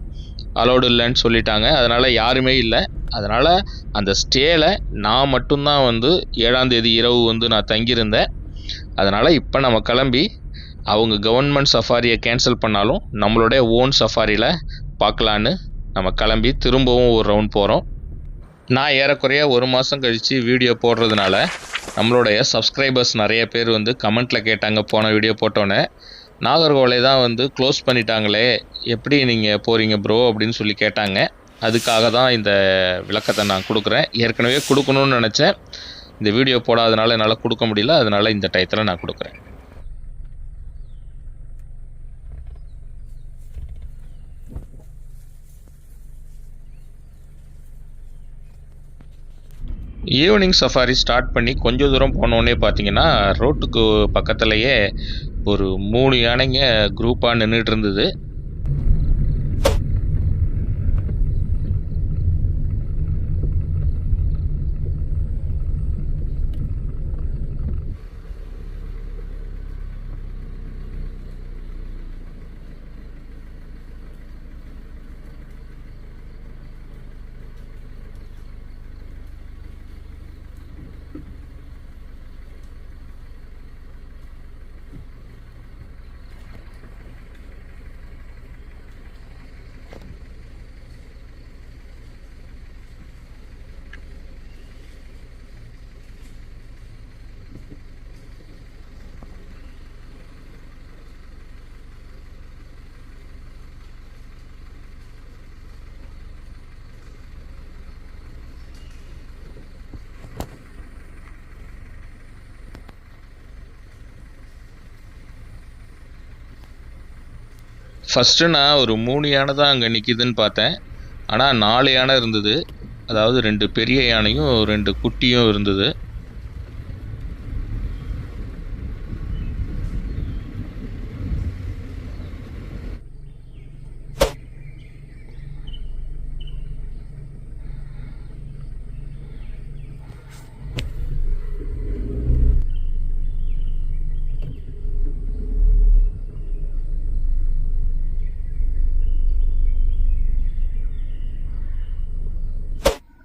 Speaker 1: அலௌடு இல்லைன்னு சொல்லிட்டாங்க. அதனால் யாருமே இல்லை. அதனால் அந்த ஸ்டேயில் நான் மட்டும்தான் வந்து 7ஆம் தேதி இரவு வந்து நான் தங்கியிருந்தேன். அதனால் இப்போ நம்ம கிளம்பி அவங்க கவர்மெண்ட் சஃபாரியை கேன்சல் பண்ணாலும் நம்மளுடைய ஓன் சஃபாரியில் பார்க்கலான்னு நம்ம கிளம்பி திரும்பவும் ஒரு ரவுண்ட் போகிறோம். நான் ஏறக்குறைய 1 மாதம் கழித்து வீடியோ போடுறதுனால நம்மளுடைய சப்ஸ்கிரைபர்ஸ் நிறைய பேர் வந்து கமெண்ட்டில் கேட்டாங்க, போன வீடியோ போட்டோன்னே நாகர்கோவிலை தான் வந்து க்ளோஸ் பண்ணிட்டாங்களே, எப்படி நீங்கள் போகிறீங்க ப்ரோ அப்படின்னு சொல்லி கேட்டாங்க. அதுக்காக தான் இந்த விளக்கத்தை நான் கொடுக்குறேன். ஏற்கனவே கொடுக்கணும்னு நினச்சேன், இந்த வீடியோ போடாதனால என்னால் கொடுக்க முடியல, அதனால் இந்த டயத்தில் நான் கொடுக்குறேன். ஈவினிங் சஃபாரி ஸ்டார்ட் பண்ணி கொஞ்சம் தூரம் போனோடனே பார்த்தீங்கன்னா ரோட்டுக்கு பக்கத்துலேயே ஒரு 3 யானைங்க குரூப்பாக நின்றுட்டு இருந்தது. ஃபஸ்ட்டு நான் ஒரு 3 யானை தான் அங்கே நிற்கிதுன்னு பார்த்தேன். ஆனால் 4 யானை இருந்தது. அதாவது 2 பெரிய யானையும் 2 குட்டியும் இருந்தது.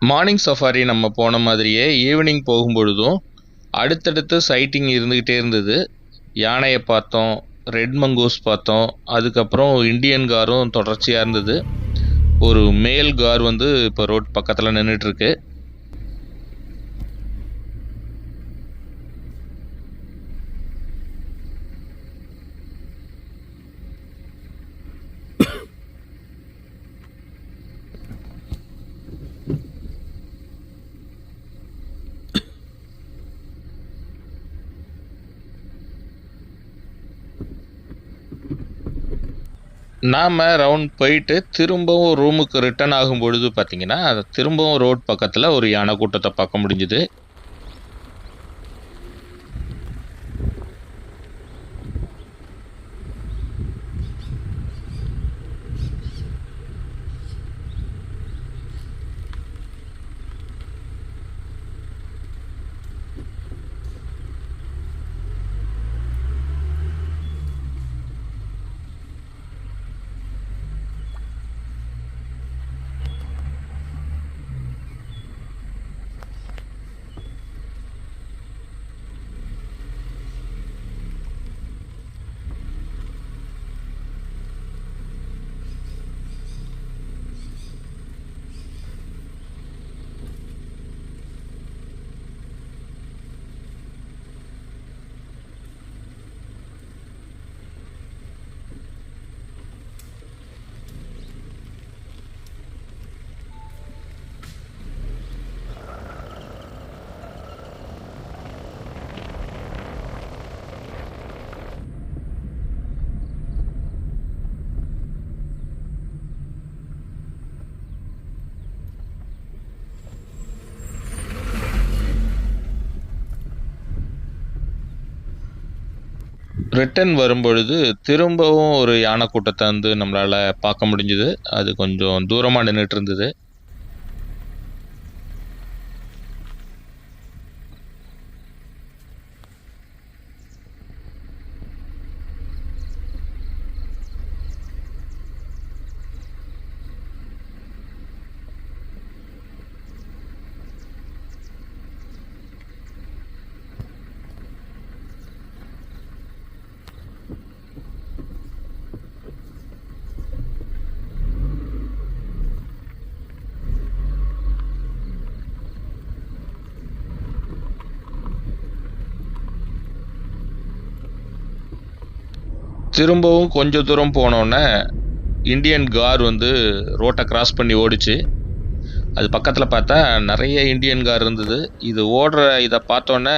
Speaker 1: மார்னிங் சஃபாரி நம்ம போன மாதிரியே ஈவினிங் போகும்பொழுதும் அடுத்தடுத்து சைட்டிங் இருந்துக்கிட்டே இருந்தது. யானையை பார்த்தோம், ரெட் மங்கூஸ் பார்த்தோம், அதுக்கப்புறம் இண்டியன் காரும் தொடர்ச்சியாக இருந்தது. ஒரு மேல் கார் வந்து இப்போ ரோட் பக்கத்தில் நின்றுட்டுருக்கு. நாம் ரவுண்ட் போயிட்டு திரும்பவும் ரூமுக்கு ரிட்டர்ன் ஆகும் பொழுது பார்த்தீங்கன்னா திரும்பவும் ரோட் பக்கத்தில் ஒரு யானை கூட்டத்தை பார்க்க முடிஞ்சுது. ரிட்டர்ன் வரும்பொழுது திரும்பவும் ஒரு யானை கூட்டத்தை வந்து நம்மளால் பார்க்க முடிஞ்சுது. அது கொஞ்சம் தூரமாக நின்றுட்டு இருந்தது. திரும்பவும் கொஞ்சம் தூரம் போனோன்னே இண்டியன் கார் வந்து ரோட்டை கிராஸ் பண்ணி ஓடிச்சு. அது பக்கத்தில் பார்த்தா நிறைய இண்டியன் கார் இருந்தது. இது ஓடுற இதை பார்த்தோன்னே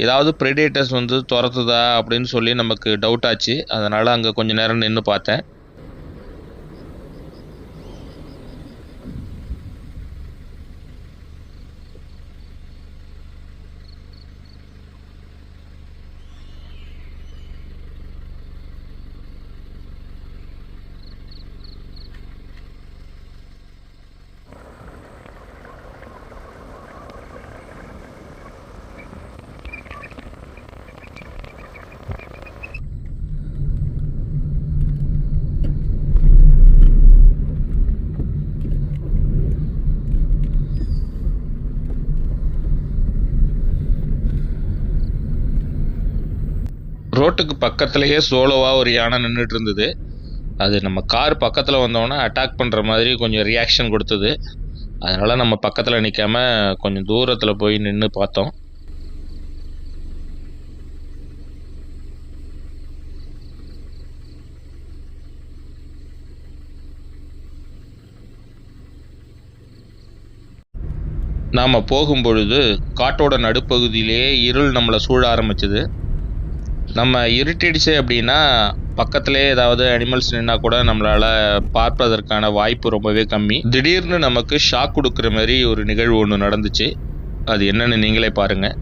Speaker 1: ஏதாவது ப்ரெடேட்டர்ஸ் வந்து துரத்துதா அப்படின்னு சொல்லி நமக்கு டவுட் ஆச்சு. அதனால் அங்கே கொஞ்சம் நேரம் நின்று பார்த்தேன். ரோட்டுக்கு பக்கத்துலேயே சோலோவாக ஒரு யானை நின்றுட்டு இருந்தது. அது நம்ம கார் பக்கத்தில் வந்தோன்னே அட்டாக் பண்ணுற மாதிரி கொஞ்சம் ரியாக்ஷன் கொடுத்தது. அதனால் நம்ம பக்கத்தில் நிற்காம கொஞ்சம் தூரத்தில் போய் நின்று பார்த்தோம். நாம் போகும்பொழுது காட்டோட நடுப்பகுதியிலே இருள் நம்மளை சூழ ஆரம்பிச்சது. நம்ம இருட்டிடுச்சு அப்படின்னா பக்கத்துலேயே ஏதாவது அனிமல்ஸ் நின்னா கூட நம்மளால் பார்ப்பதற்கான வாய்ப்பு ரொம்பவே கம்மி. திடீர்னு நமக்கு ஷாக் கொடுக்குற மாதிரி ஒரு நிகழ்வு ஒன்று நடந்துச்சு. அது என்னன்னு நீங்களே பாருங்கள்.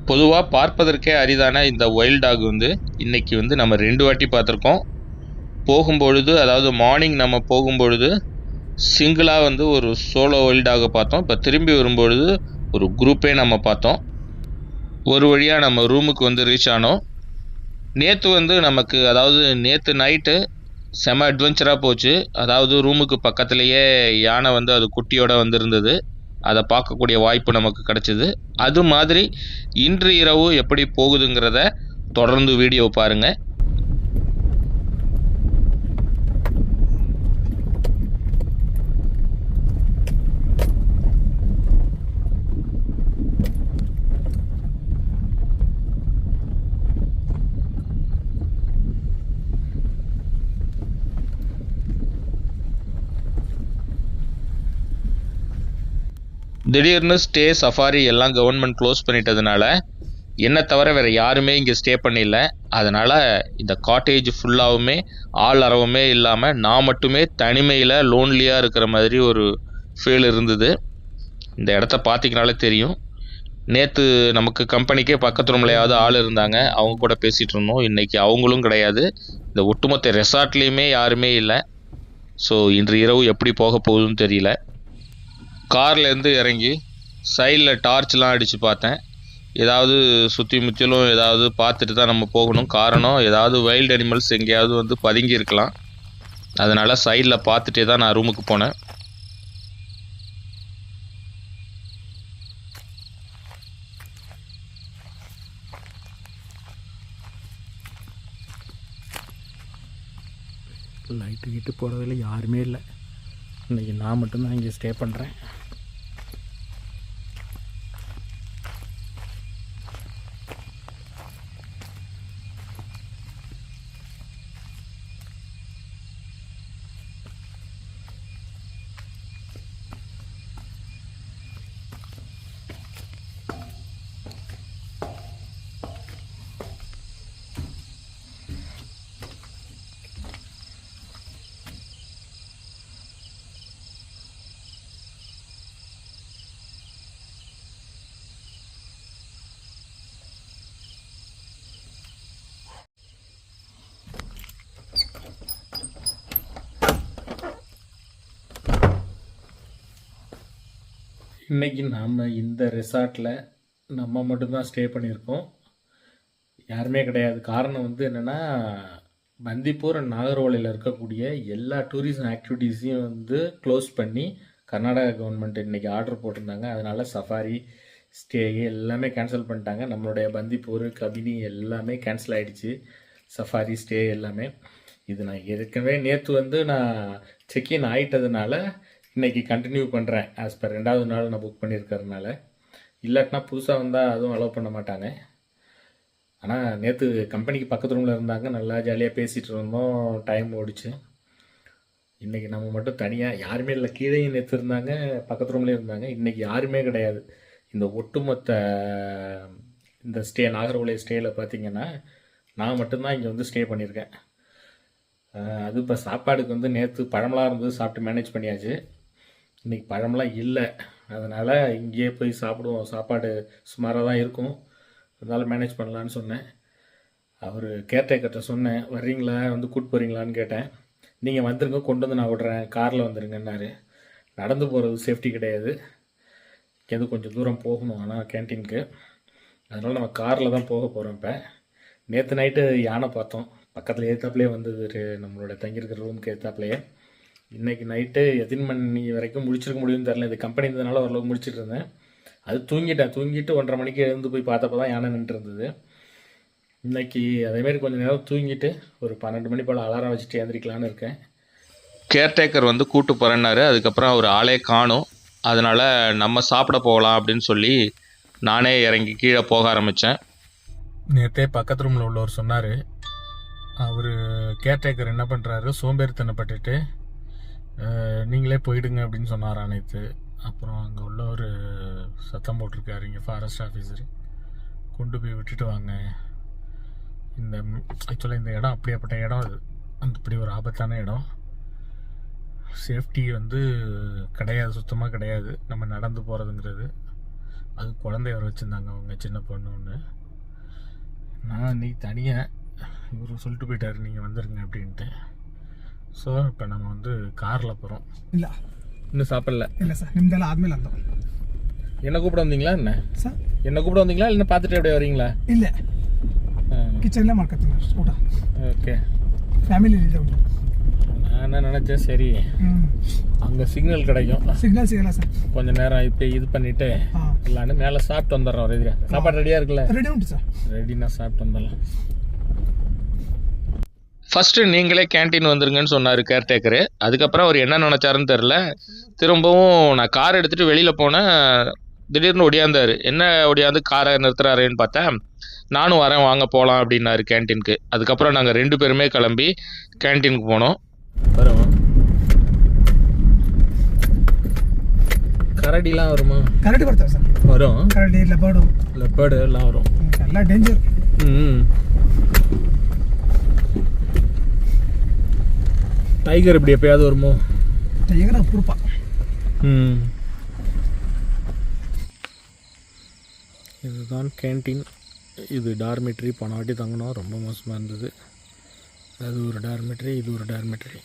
Speaker 1: பொதுவாக பார்ப்பதற்கே அரிதான இந்த ஒயில்ட் டாக் வந்து இன்றைக்கி வந்து நம்ம 2 வாட்டி பார்த்துருக்கோம். போகும்பொழுது, அதாவது மார்னிங் நம்ம போகும்பொழுது சிங்கிளாக வந்து ஒரு சோலோ ஒயில்ட் டாகை பார்த்தோம். இப்போ திரும்பி வரும்பொழுது ஒரு குரூப்பே நம்ம பார்த்தோம். ஒரு வழியாக நம்ம ரூமுக்கு வந்து ரீச் ஆனோம். நேற்று வந்து நமக்கு, அதாவது நேற்று நைட்டு செம அட்வென்ச்சராக போச்சு. அதாவது ரூமுக்கு பக்கத்துலேயே யானை வந்து அது குட்டியோடு வந்திருந்தது. அதை பார்க்கக்கூடிய வாய்ப்பு நமக்கு கிடைச்சிது. அது மாதிரி இன்று இரவு எப்படி போகுதுங்கிறத தொடர்ந்து வீடியோ பாருங்கள். திடீர்னு ஸ்டே, சஃபாரி எல்லாம் கவர்மெண்ட் க்ளோஸ் பண்ணிட்டதுனால என்னை தவிர வேறு யாருமே இங்கே ஸ்டே பண்ணிடல. அதனால் இந்த காட்டேஜ் ஃபுல்லாகவுமே ஆள் அரவமே இல்லாமல் நான் மட்டுமே தனிமையில் லோன்லியாக இருக்கிற மாதிரி ஒரு ஃபீல் இருந்தது. இந்த இடத்த பார்த்திங்கனாலே தெரியும். நேற்று நமக்கு கம்பெனிக்கே பக்கத்து ரூம்லையாவது ஆள் இருந்தாங்க, அவங்க கூட பேசிகிட்டு இருந்தோம். இன்றைக்கி அவங்களும் கிடையாது. இந்த ஒட்டுமொத்த ரெசார்ட்லேயுமே யாருமே இல்லை. ஸோ இன்று இரவு எப்படி போக போகுதுன்னு தெரியல. கார்லேருந்து இறங்கி சைடில் டார்ச்லாம் அடித்து பார்த்தேன். ஏதாவது சுற்றி முற்றிலும் ஏதாவது பார்த்துட்டு தான் நம்ம போகணும். காரணம், ஏதாவது வைல்டு அனிமல்ஸ் எங்கேயாவது வந்து பதுங்கி இருக்கலாம். அதனால் சைடில் பார்த்துட்டே தான் நான் ரூமுக்கு போனேன்.
Speaker 2: லைட்டு கிட்டு போகிறதில்ல, யாருமே இல்லை. இன்றைக்கி நான் மட்டும்தான் இங்கே ஸ்டே பண்ணுறேன். இன்றைக்கி நாம் இந்த ரெசார்ட்டில் நம்ம மட்டும்தான் ஸ்டே பண்ணியிருக்கோம், யாருமே கிடையாது. காரணம் வந்து என்னென்னா, பந்திப்பூர் அண்ட் நாகர்கோவிலில் இருக்கக்கூடிய எல்லா டூரிசம் ஆக்டிவிட்டீஸையும் வந்து க்ளோஸ் பண்ணி கர்நாடகா கவர்மெண்ட் இன்றைக்கி ஆர்டர் போட்டிருந்தாங்க. அதனால் சஃபாரி, ஸ்டே எல்லாமே கேன்சல் பண்ணிட்டாங்க. நம்மளுடைய பந்திப்பூர், கபினி எல்லாமே கேன்சல் ஆகிடுச்சு. சஃபாரி, ஸ்டே எல்லாமே. இது நான் ஏற்கனவே நேற்று வந்து நான் செக்இன் ஆகிட்டதுனால இன்றைக்கி கண்டினியூ பண்ணுறேன். ஆஸ் பர் 2வது நாள் நான் புக் பண்ணியிருக்கிறதுனால. இல்லாட்டினா புதுசாக வந்தால் அதுவும் அலோவ் பண்ண மாட்டாங்க. ஆனால் நேற்று கம்பெனிக்கு பக்கத்து ரூமில் இருந்தாங்க, நல்லா ஜாலியாக பேசிகிட்டு இருந்தோம், டைம் ஓடிச்சு. இன்றைக்கி நம்ம மட்டும் தனியாக, யாருமே இல்லை. கீழேயும் நேற்று இருந்தாங்க, பக்கத்து ரூம்லேயும் இருந்தாங்க. இன்றைக்கி யாருமே கிடையாது. இந்த ஒட்டுமொத்த இந்த ஸ்டே, நாகர்கோவில் ஸ்டேயில் பார்த்திங்கன்னா நான் மட்டும்தான் இங்கே வந்து ஸ்டே பண்ணியிருக்கேன். அது இப்போ சாப்பாடுக்கு வந்து நேற்று பழமெலாம் இருந்தது, சாப்பிட்டு மேனேஜ் பண்ணியாச்சு. இன்றைக்கி பழமெலாம் இல்லை, அதனால் இங்கேயே போய் சாப்பிடுவோம். சாப்பாடு சுமாராக தான் இருக்கும், அதனால் மேனேஜ் பண்ணலான்னு சொன்னேன். அவர் கேர்டேக்கர்கிட்ட சொன்னேன், வர்றீங்களா, வந்து கூப்பிட்டு போகிறீங்களான்னு கேட்டேன். நீங்கள் வந்துருங்க, கொண்டு வந்து நான் விட்றேன், காரில் வந்துருங்கன்னாரு. நடந்து போகிறது சேஃப்டி கிடையாது, இங்கேருந்து கொஞ்சம் தூரம் போகணும் ஆனால் கேன்டீனுக்கு. அதனால் நம்ம காரில் தான் போக போகிறோம். இப்போ நேற்று நைட்டு யானை பார்த்தோம், பக்கத்தில் ஏற்றாப்புலேயே வந்தது, நம்மளோட தங்கியிருக்கிற ரூமுக்கு ஏற்றாப்புலையே. இன்றைக்கி நைட்டு எத்தனை மணி வரைக்கும் முடிச்சிருக்க முடியும்னு தெரில. இது கம்பெனி இருந்ததுனால ஓரளவுக்கு முடிச்சுட்டு இருந்தேன். அது தூங்கிட்டு 1:30 மணிக்கு எழுந்து போய் பார்த்தப்போ தான் யானை நின்று இருந்தது. இன்றைக்கி அதேமாரி கொஞ்சம் நேரம் தூங்கிட்டு ஒரு 12 மணி போல் அலாரம் வச்சுட்டு எழுந்திரிக்கலான்னு இருக்கேன்.
Speaker 1: கேர்டேக்கர் வந்து கூட்டு போகிறேன்னாரு. அதுக்கப்புறம் அவர் ஆளே காணும். அதனால் நம்ம சாப்பிட போகலாம் அப்படின்னு சொல்லி நானே இறங்கி கீழே போக ஆரம்பித்தேன்.
Speaker 2: நேற்றே பக்கத்து ரூமில் உள்ளவர் சொன்னார், அவர் கேர்டேக்கர் என்ன பண்ணுறாரு, சோம்பேறித்தனப்பட்டுட்டு நீங்களே போயிடுங்க அப்படின்னு சொன்னாராம் நேற்று. அப்புறம் அங்கே உள்ள ஒரு சத்தம் போட்டிருக்காரு, இங்கே ஃபாரஸ்ட் ஆஃபீஸர், கொண்டு போய் விட்டுட்டு வாங்க. இந்த ஆக்சுவலாக இந்த இடம் அப்படியேப்பட்ட இடம், அது அப்படி ஒரு ஆபத்தான இடம். சேஃப்டி வந்து கிடையாது, சுத்தமாக கிடையாது நம்ம நடந்து போகிறதுங்கிறது. அது குழந்தைய வர வச்சுருந்தாங்க அவங்க, சின்ன பொண்ணு ஒன்று. நான் இன்னைக்கு தனியாக, இவர் சொல்லிட்டு போயிட்டார் நீங்கள் வந்துடுங்க அப்படின்ட்டு. ஸோ இப்போ நம்ம வந்து காரில் போகிறோம்.
Speaker 3: இல்லை
Speaker 2: இன்னும் சாப்பிடல.
Speaker 3: இல்லை சார், ನಿಮ್ದೆಲ್ಲ ಆದ್ಮೇಲೆ ಅಂದ.
Speaker 2: என்ன கூப்பிட வந்தீங்களா என்ன?
Speaker 3: ಸರ್
Speaker 2: என்ன கூப்பிட வந்தீங்களா இல்லை பார்த்துட்டு அப்படியே வரீங்களா?
Speaker 3: ಇಲ್ಲೇ ಕಿಚನ್ಲೇ ಮಾಡ್ಕೊತೀನಿ ಊಟ.
Speaker 2: ஓகே,
Speaker 3: ಫ್ಯಾಮಿಲಿ ಇದೆ ಊಟ.
Speaker 2: நான் என்ன நினச்சேன், சரி அங்கே சிக்னல் கிடைக்கும்,
Speaker 3: ಸಿಗ್ನಲ್ ಸಿಗಲ್ಲ ಸರ್.
Speaker 2: கொஞ்சம் நேரம் இப்போ இது பண்ணிவிட்டு எல்லான்னு மேலே சாப்பிட்டு வந்துடுறோம். ரெடியா சாப்பாடு ரெடியாக இருக்குல்ல?
Speaker 3: ರೆಡಿ ಉಂಟು ಸರ್.
Speaker 2: ரெடினா சாப்பிட்டு வந்துடலாம்.
Speaker 1: ஃபஸ்ட்டு நீங்களே கேன்டீன் வந்துருங்கன்னு சொன்னார் கேர்டேக்கரு. அதுக்கப்புறம் அவர் என்ன நினச்சாருன்னு தெரில. திரும்பவும் நான் கார் எடுத்துகிட்டு வெளியில் போனேன், திடீர்னு ஒடியாந்தார். என்ன ஒடியாந்து காரை நிறுத்துறாருன்னு பார்த்தேன். நானும் வரேன் வாங்க போகலாம் அப்படின்னாரு கேன்டீனுக்கு. அதுக்கப்புறம் நாங்கள் 2 பேருமே கிளம்பி கேன்டீனுக்கு போனோம்.
Speaker 2: வரும் கரடிலாம் வருமா?
Speaker 3: ಕರಡಿ ಬರ್ತವೆ ಸರ್.
Speaker 2: வரும்.
Speaker 3: ಕರಡಿ, ಲೆಪರ್ಡು,
Speaker 2: லெப்பர்டு எல்லாம் வரும்.
Speaker 3: ಎಲ್ಲ ಡೇಂಜರ್.
Speaker 2: டைகர் இப்படி எப்பயாவது வருமோ?
Speaker 3: ಟೈಗರ್ ಅಪರೂಪ.
Speaker 2: இதுதான் கேன்டீன். இது டார்மெட்ரி. போன வாட்டி தங்கினோம், ரொம்ப மோசமாக இருந்தது. அது ஒரு டார்மெட்ரி, இது ஒரு டார்மெட்ரி.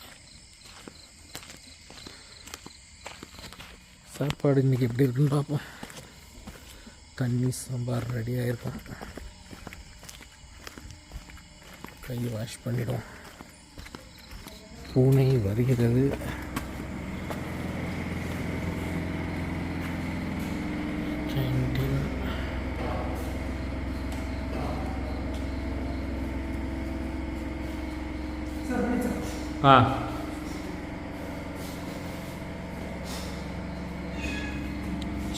Speaker 2: சாப்பாடு இன்றைக்கி எப்படி இருக்குன்னு பார்ப்போம். தண்ணி சாம்பார் ரெடியாக இருக்கும். கை வாஷ் பண்ணிவிடும். பூனை வருகிறது. கேன்டீன்.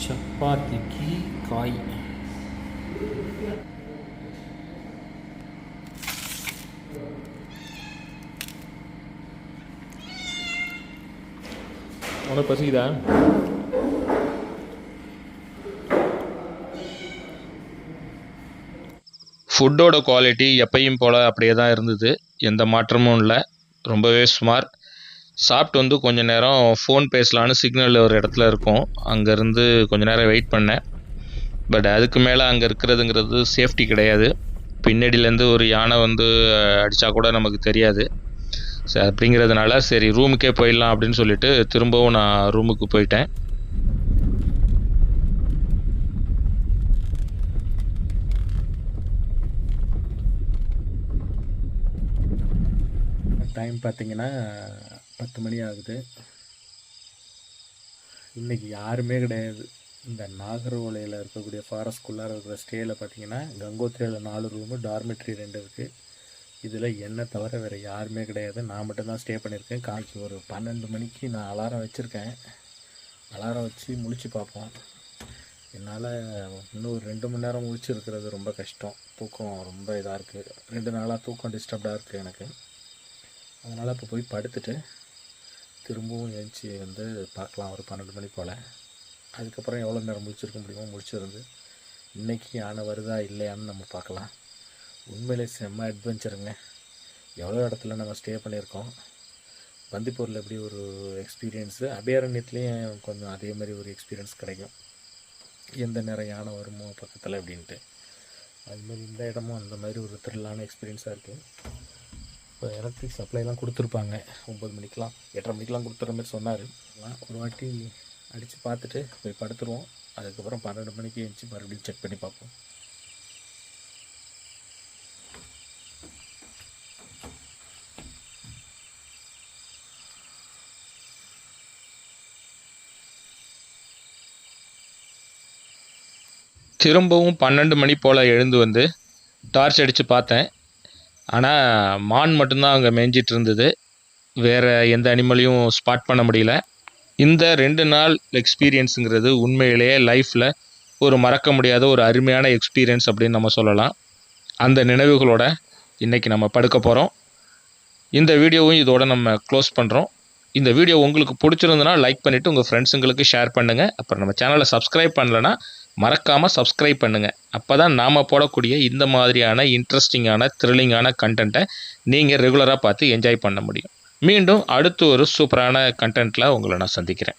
Speaker 2: சப்பாத்திக்கு காய். உனக்கு பசிக்குதா?
Speaker 1: ஃபுட்டோட குவாலிட்டி எப்பயும் போல் அப்படியே தான் இருந்தது, எந்த மாற்றமும் இல்லை. ரொம்பவே சுமார். சாப்பிட்டு வந்து கொஞ்சம் நேரம் ஃபோன் பேசலான்னு சிக்னல் ஒரு இடத்துல இருக்கும், அங்கேருந்து கொஞ்சம் நேரம் வெயிட் பண்ணேன். பட் அதுக்கு மேலே அங்கே இருக்கிறதுங்கிறது சேஃப்டி கிடையாது. பின்னாடியிலேருந்து ஒரு யானை வந்து அடித்தா கூட நமக்கு தெரியாது. சரி, அப்படிங்கிறதுனால சரி ரூமுக்கே போயிடலாம் அப்படின்னு சொல்லிட்டு திரும்பவும் நான் ரூமுக்கு போயிட்டேன்.
Speaker 2: டைம் பார்த்திங்கன்னா 10 மணி ஆகுது. இன்றைக்கி யாருமே கிடையாது. இந்த நாகர்கோவிலில் இருக்கக்கூடிய ஃபாரஸ்ட்குள்ளார இருக்கிற ஸ்டேயில் பார்த்திங்கன்னா கங்கோத்ரியில் 4 ரூமு, டார்மெட்ரி 2 இருக்குது. இதில் என்னை தவிர வேறு யாருமே கிடையாது. நான் மட்டும்தான் ஸ்டே பண்ணியிருக்கேன். காலைக்கு ஒரு 12 மணிக்கு நான் அலாரம் வச்சுருக்கேன். அலாரம் வச்சு முழிச்சு பார்ப்போம். என்னால் இன்னும் ஒரு 2 மணி நேரம் முழிச்சிருக்கிறது ரொம்ப கஷ்டம். தூக்கம் ரொம்ப இதாக இருக்குது. 2 நாளாக தூக்கம் டிஸ்டர்ப்டாக இருக்குது எனக்கு. அதனால் இப்போ போய் படுத்துட்டு திரும்பவும் எழுந்துச்சி வந்து பார்க்கலாம் ஒரு 12 மணி போல். அதுக்கப்புறம் எவ்வளோ நேரம் முடிச்சிருக்க முடியுமோ முடிச்சிருந்து இன்றைக்கி யானை வருதா இல்லையான்னு நம்ம பார்க்கலாம். உண்மையிலே செம்ம அட்வென்ச்சருங்க. எவ்வளோ இடத்துல நம்ம ஸ்டே பண்ணியிருக்கோம். பந்திப்பூரில் எப்படி ஒரு எக்ஸ்பீரியன்ஸு, அபயாரண்யத்துலேயும் கொஞ்சம் அதே மாதிரி ஒரு எக்ஸ்பீரியன்ஸ் கிடைக்கும். எந்த நேரம் யானை வருமோ பக்கத்தில் அப்படின்ட்டு. அதுமாதிரி இந்த இடமும் அந்த மாதிரி ஒரு த்ரில்லான எக்ஸ்பீரியன்ஸாக இருக்குது. இப்போ எலக்ட்ரிக் சப்ளைலாம் கொடுத்துருப்பாங்க 9 மணிக்கெலாம், 8:30 மணிக்கெலாம் கொடுத்துற மாதிரி சொன்னார். ஒரு வாட்டி அடித்து பார்த்துட்டு போய் படுத்துருவோம். அதுக்கப்புறம் 12 மணிக்கு எழுந்துச்சி மறுபடியும் செக் பண்ணி பார்ப்போம்.
Speaker 1: திரும்பவும் 12 மணி போல் எழுந்து வந்து டார்ச் அடித்து பார்த்தேன். ஆனால் மான் மட்டும்தான் அங்கே மேய்ஞ்சிட்டு இருந்தது. வேறு எந்த அனிமலையும் ஸ்பாட் பண்ண முடியல. இந்த 2 நாள் எக்ஸ்பீரியன்ஸுங்கிறது உண்மையிலேயே லைஃப்பில் ஒரு மறக்க முடியாத ஒரு அருமையான எக்ஸ்பீரியன்ஸ் அப்படின்னு நம்ம சொல்லலாம். அந்த நினைவுகளோட இன்றைக்கி நம்ம படுக்க போகிறோம். இந்த வீடியோவும் இதோட நம்ம க்ளோஸ் பண்ணுறோம். இந்த வீடியோ உங்களுக்கு பிடிச்சிருந்ததுன்னா லைக் பண்ணிவிட்டு உங்கள் ஃப்ரெண்ட்ஸுங்களுக்கு ஷேர் பண்ணுங்கள். அப்புறம் நம்ம சேனலை சப்ஸ்கிரைப் பண்ணலைன்னா மறக்காமல் சப்ஸ்கிரைப் பண்ணுங்கள். அப்போ தான் நாம் போடக்கூடிய இந்த மாதிரியான இன்ட்ரெஸ்டிங்கான த்ரில்லிங்கான கண்டென்ட்டை நீங்கள் ரெகுலராக பார்த்து என்ஜாய் பண்ண முடியும். மீண்டும் அடுத்து ஒரு சூப்பரான கண்டென்ட்டில் உங்களை நான் சந்திக்கிறேன்.